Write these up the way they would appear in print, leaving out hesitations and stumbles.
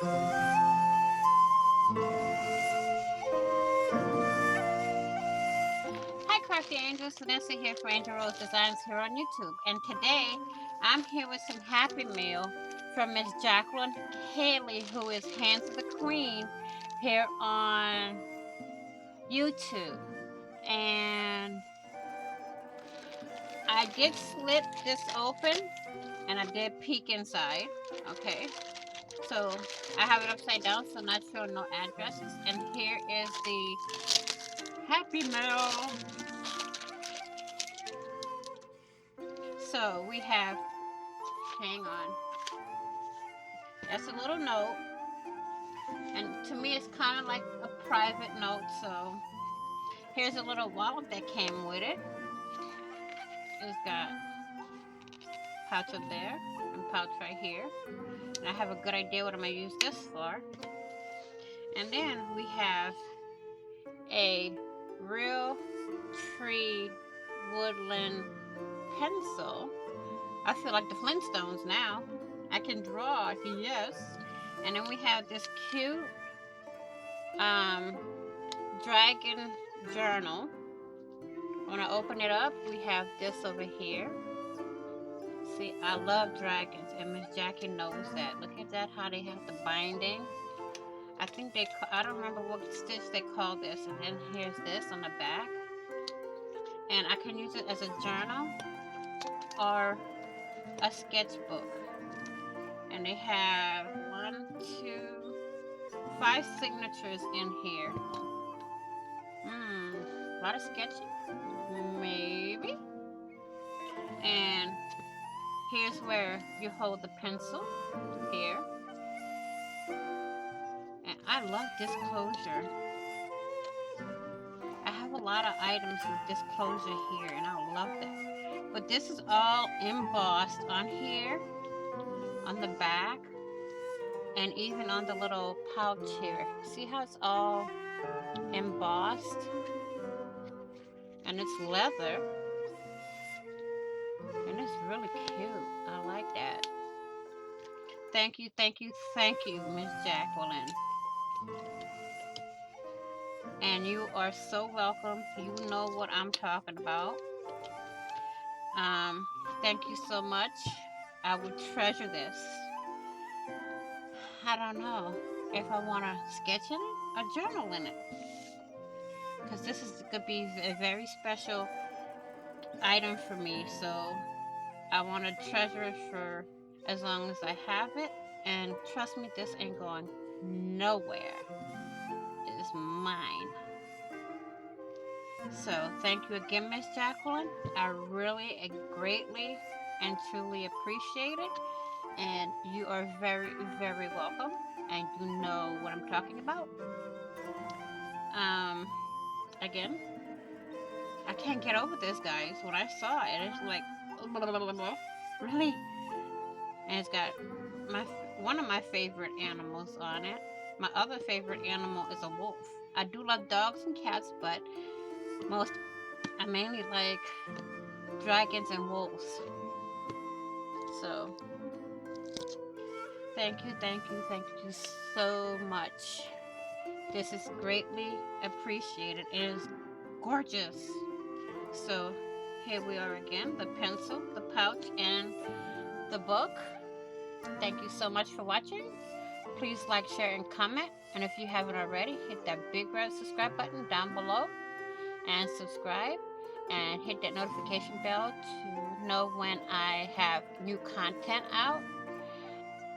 Hi, Crafty Angels. Vanessa here for AngelRose Designs here on YouTube. And today, I'm here with some Happy Mail from Miss Jacqueline Haley, who is Hands of the Queen here on YouTube. And I did slit this open, and I did peek inside. Okay, so I have it upside down, so not showing no addresses. And here is the Happy Mail. So we have, hang on, that's a little note, and to me it's kind of like a private note. So here's a little wallet that came with it. It's got pouch up there and pouch right here, and I have a good idea what I'm gonna use this for. And then we have a real tree woodland pencil. I feel like the Flintstones now. I can draw, yes. And then we have this cute dragon journal. When I open it up, we have this over here. See, I love dragons, and Miss Jackie knows that. Look at that, how they have the binding. I think I don't remember what stitch they call this. And then here's this on the back. And I can use it as a journal or a sketchbook. And they have 1, 2, 5 signatures in here. A lot of sketching, maybe. And here's where you hold the pencil here. And I love this closure. I have a lot of items with this closure here, and I love that. But this is all embossed on here, on the back, and even on the little pouch here. See how it's all embossed? And it's leather. And it's really cute. I like that. Thank you, thank you, thank you, Miss Jacqueline. And you are so welcome. You know what I'm talking about. Thank you so much. I would treasure this. I don't know if I want to sketch in it or journal in it, because this could be a very special item for me. So I want to treasure it for as long as I have it. And trust me, this ain't going nowhere. It is mine. So thank you again, Miss Jacqueline. I really greatly and truly appreciate it. And you are very, very welcome. And you know what I'm talking about. Again, I can't get over this, guys. When I saw it, it's like, blah, blah, blah, blah. Really? And it's got one of my favorite animals on it. My other favorite animal is a wolf. I do love dogs and cats, but I mainly like dragons and wolves. So thank you, thank you, thank you so much. This is greatly appreciated. It is gorgeous. So here we are again, the pencil, the pouch, and the book. Thank you so much for watching. Please like, share, and comment. And if you haven't already, hit that big red subscribe button down below and subscribe, and hit that notification bell to know when I have new content out.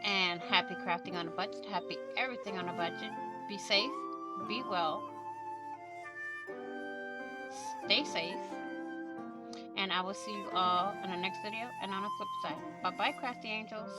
And happy crafting on a budget, happy everything on a budget. Be safe, be well, stay safe, and I will see you all in the next video and on the flip side. Bye bye, crafty angels.